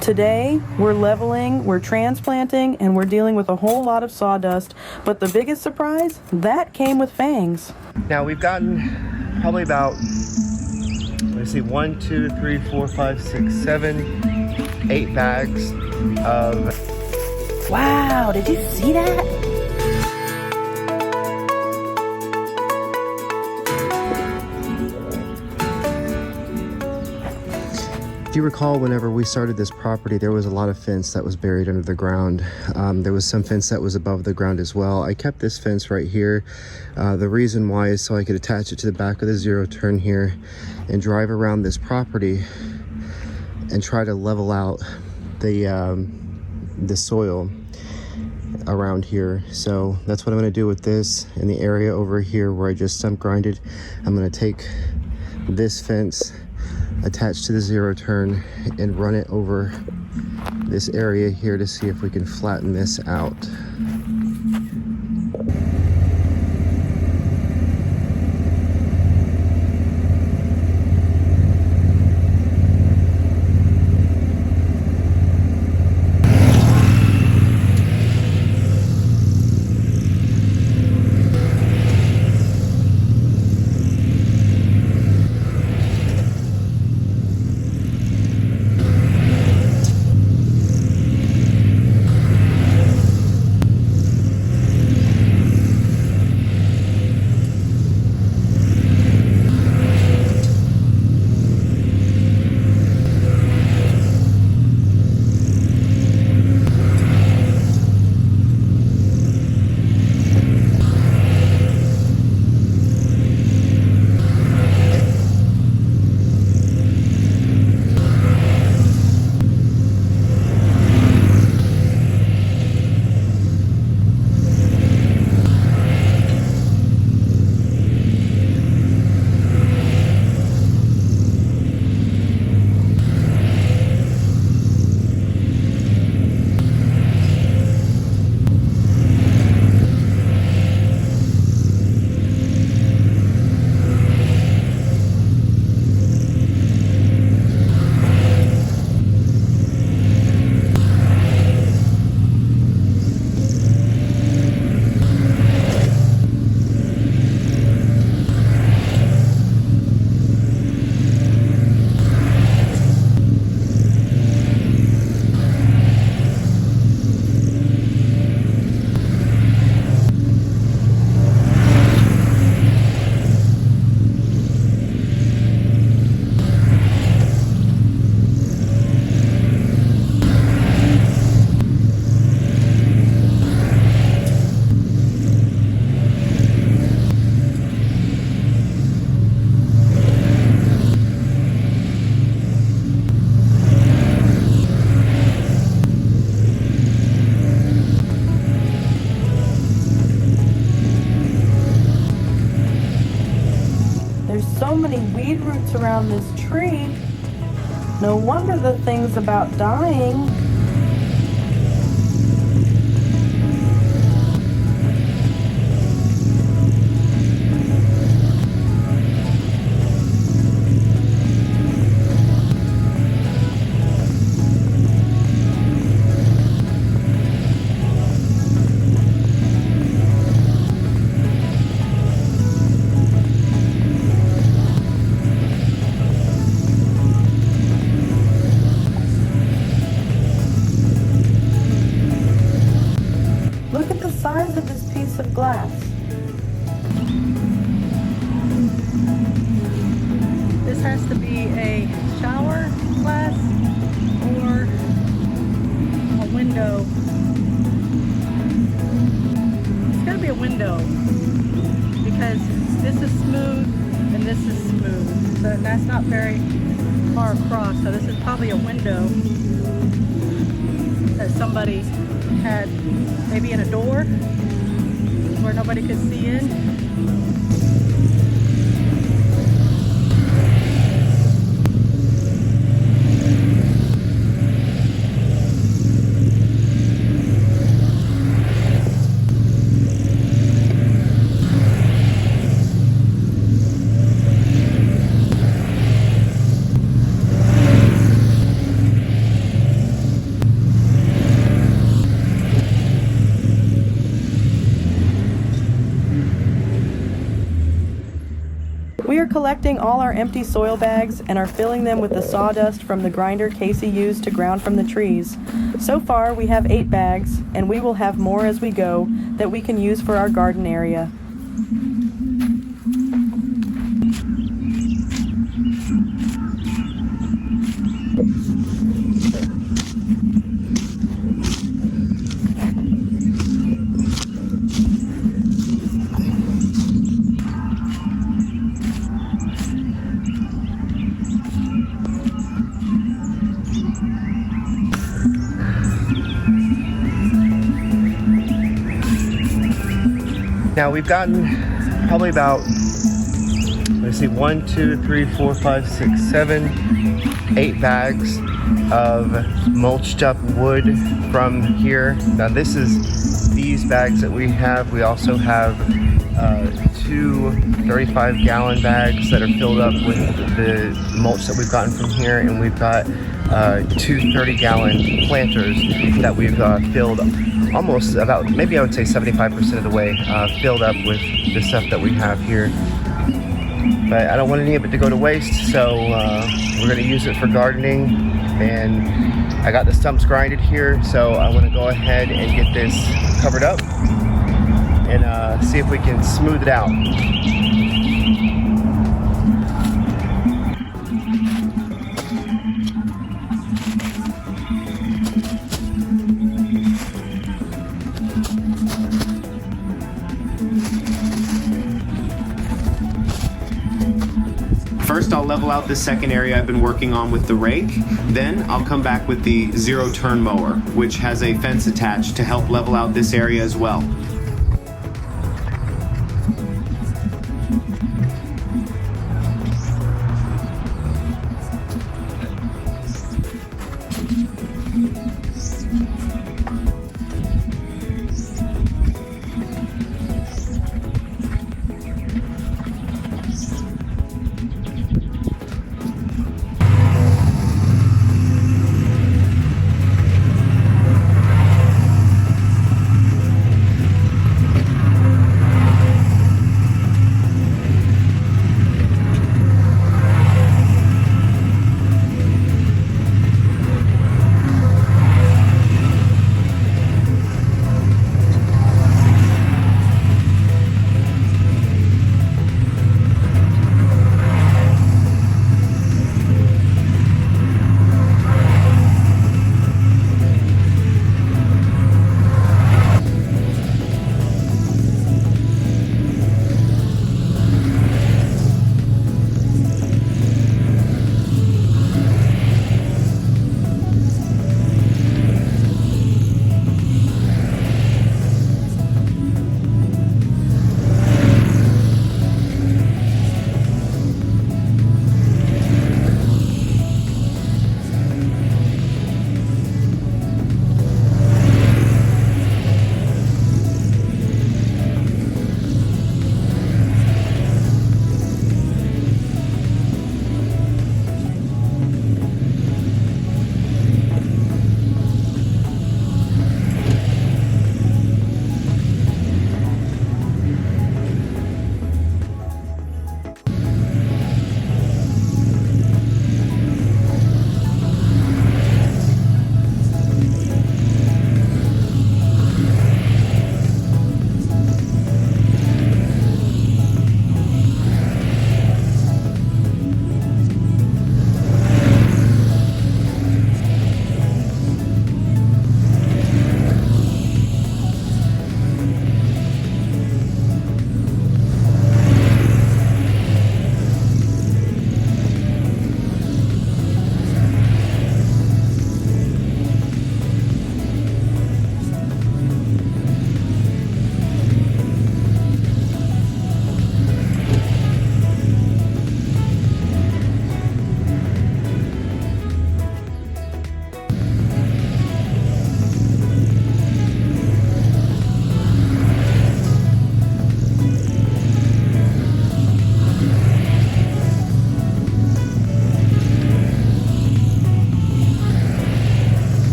Today, we're leveling, we're transplanting, and we're dealing with a whole lot of sawdust. But the biggest surprise, that came with fangs. Now we've gotten probably about, let's see, 1, 2, 3, 4, 5, 6, 7, 8 bags of... Wow, did you see that? If you recall, whenever we started this property, there was a lot of fence that was buried under the ground. There was some fence that was above the ground as well. I kept this fence right here. The reason why is so I could attach it to the back of the zero turn here and drive around this property and try to level out the soil around here. So that's what I'm going to do with this. In the area over here where I just stump grinded, I'm going to take this fence attached to the zero turn and run it over this area here to see if we can flatten this out. So many weed roots around this tree. No wonder the thing's about dying. Size of this piece of glass. This has to be a shower glass or a window. It's gotta be a window because this is smooth and this is smooth. So that's not very far across. So this is probably a window that somebody had maybe in a door where nobody could see in. collecting all our empty soil bags and are filling them with the sawdust from the grinder Casey used to ground from the trees. So far, we have 8 bags, and we will have more as we go that we can use for our garden area. Now we've gotten probably about, let's see, 1, 2, 3, 4, 5, 6, 7, 8 bags of mulched up wood from here. Now this is these bags that we have. We also have 2 35-gallon bags that are filled up with the mulch that we've gotten from here, and we've got 2 30-gallon planters that we've filled almost about, maybe I would say 75% of the way filled up with the stuff that we have here. But I don't want any of it to go to waste, so we're going to use it for gardening. And I got the stumps grinded here, so I want to go ahead and get this covered up and see if we can smooth it out. First, I'll level out this second area I've been working on with the rake. Then I'll come back with the zero-turn mower, which has a fence attached to help level out this area as well.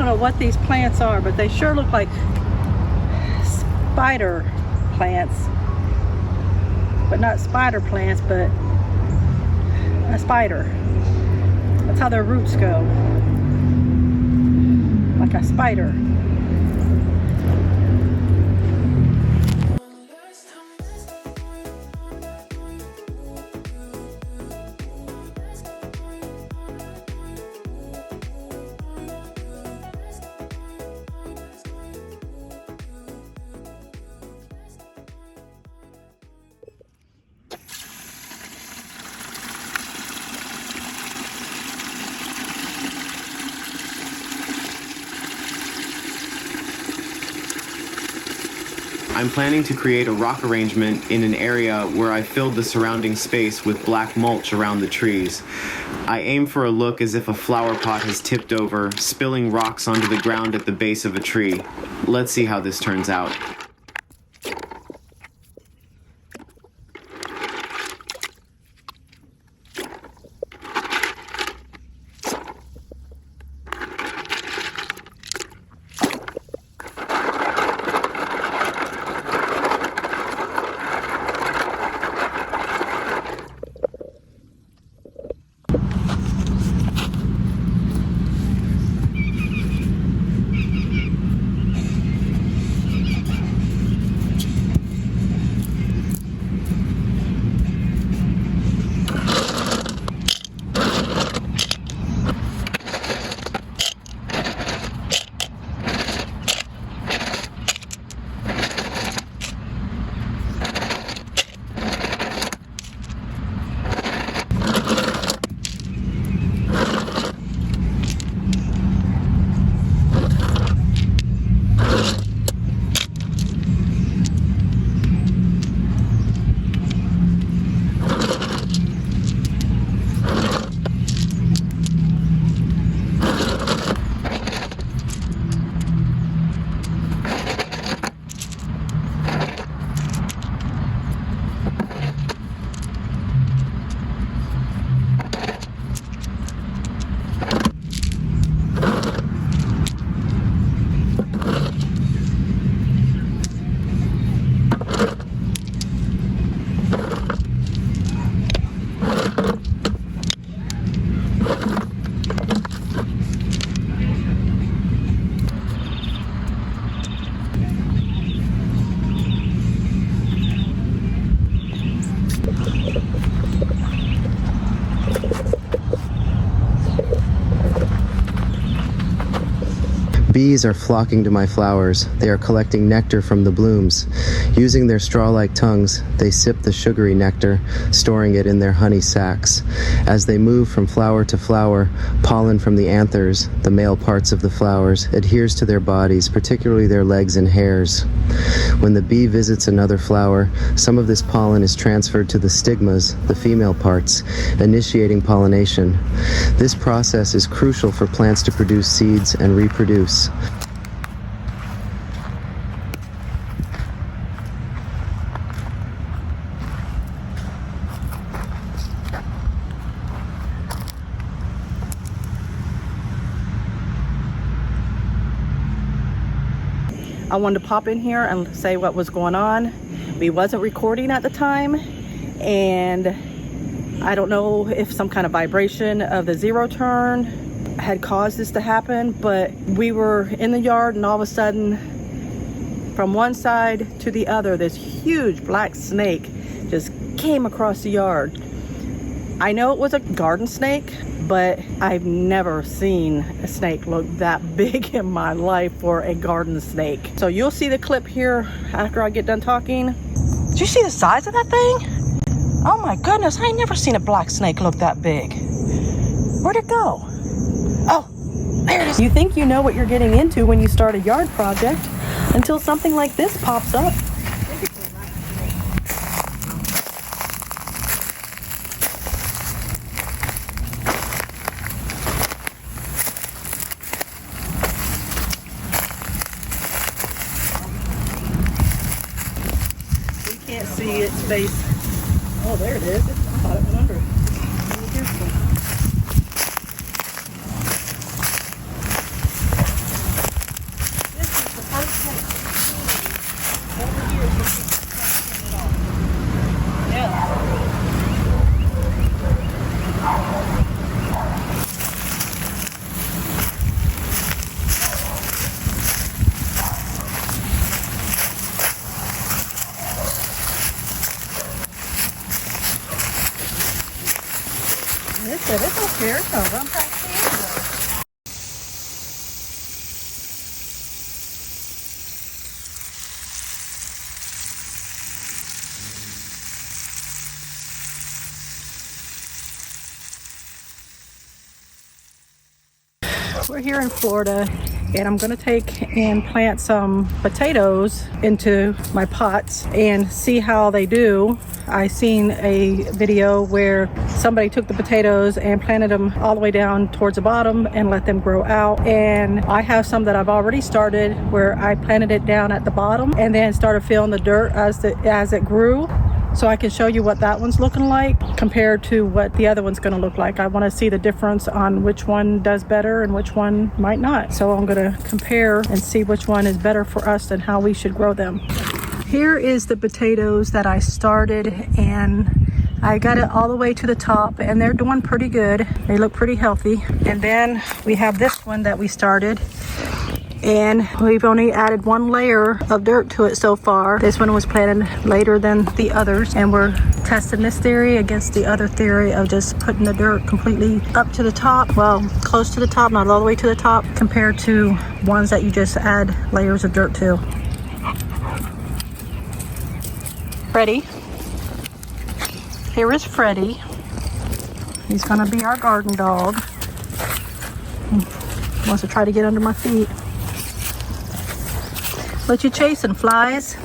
don't know what these plants are, but they sure look like spider plants. But not spider plants, but a spider. That's how their roots go. Like a spider. I'm planning to create a rock arrangement in an area where I filled the surrounding space with black mulch around the trees. I aim for a look as if a flower pot has tipped over, spilling rocks onto the ground at the base of a tree. Let's see how this turns out. Bees are flocking to my flowers. They are collecting nectar from the blooms. Using their straw-like tongues, they sip the sugary nectar, storing it in their honey sacs. As they move from flower to flower, pollen from the anthers, the male parts of the flowers, adheres to their bodies, particularly their legs and hairs. When the bee visits another flower, some of this pollen is transferred to the stigmas, the female parts, initiating pollination. This process is crucial for plants to produce seeds and reproduce. I wanted to pop in here and say what was going on. We wasn't recording at the time, and I don't know if some kind of vibration of the zero turn had caused this to happen, but we were in the yard and all of a sudden from one side to the other this huge black snake just came across the yard. I know it was a garden snake, but I've never seen a snake look that big in my life for a garden snake. So you'll see the clip here after I get done talking. Did you see the size of that thing? Oh my goodness, I ain't never seen a black snake look that big. Where'd it go? Oh, there it is. You think you know what you're getting into when you start a yard project until something like this pops up. Can't see its face. Oh, there it is. I thought it went under. Be careful. We're here in Florida, and I'm gonna take and plant some potatoes into my pots and see how they do. I seen a video where somebody took the potatoes and planted them all the way down towards the bottom and let them grow out. And I have some that I've already started where I planted it down at the bottom and then started filling the dirt as it grew. So I can show you what that one's looking like compared to what the other one's going to look like. I want to see the difference on which one does better and which one might not. So I'm going to compare and see which one is better for us and how we should grow them. Here is the potatoes that I started, and I got it all the way to the top, and they're doing pretty good. They look pretty healthy. And then we have this one that we started, and we've only added one layer of dirt to it so far. This one was planted later than the others, and we're testing this theory against the other theory of just putting the dirt completely up to the top, well, close to the top, not all the way to the top, compared to ones that you just add layers of dirt to. Freddie. Here is Freddie. He's gonna be our garden dog. He wants to try to get under my feet. What you chasing, flies?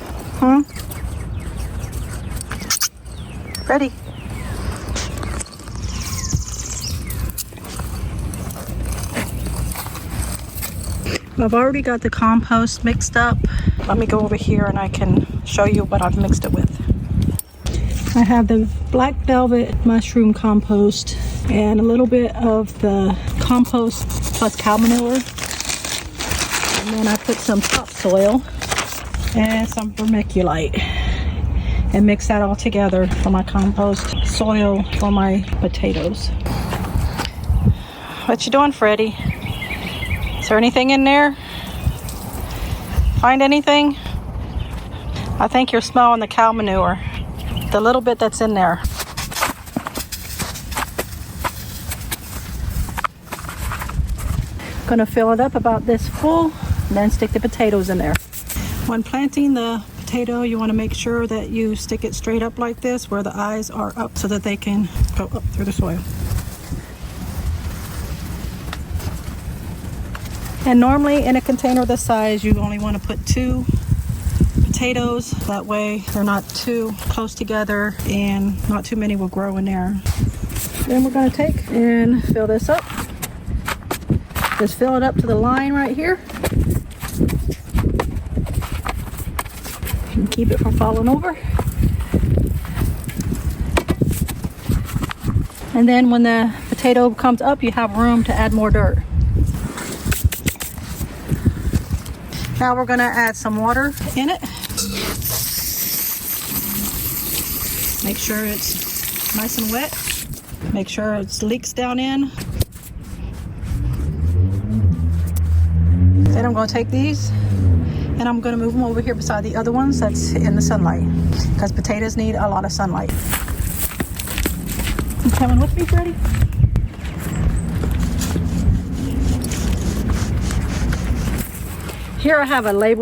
Freddie. I've already got the compost mixed up. Let me go over here and I can show you what I've mixed it with. I have the black velvet mushroom compost and a little bit of the compost plus cow manure. And then I put some topsoil and some vermiculite and mix that all together for my compost soil for my potatoes. What you doing, Freddie? Is there anything in there? Find anything? I think you're smelling the cow manure. The little bit that's in there. Gonna fill it up about this full, and then stick the potatoes in there. When planting the potato, you want to make sure that you stick it straight up like this, where the eyes are up so that they can go up through the soil. And normally in a container this size, you only want to put 2 potatoes. That way they're not too close together and not too many will grow in there. Then we're going to take and fill this up. Just fill it up to the line right here. And keep it from falling over. And then when the potato comes up, you have room to add more dirt. Now we're going to add some water in it. Make sure it's nice and wet. Make sure it leaks down in. Then I'm going to take these and I'm going to move them over here beside the other ones that's in the sunlight, because potatoes need a lot of sunlight. You coming with me, Freddie? Here I have a label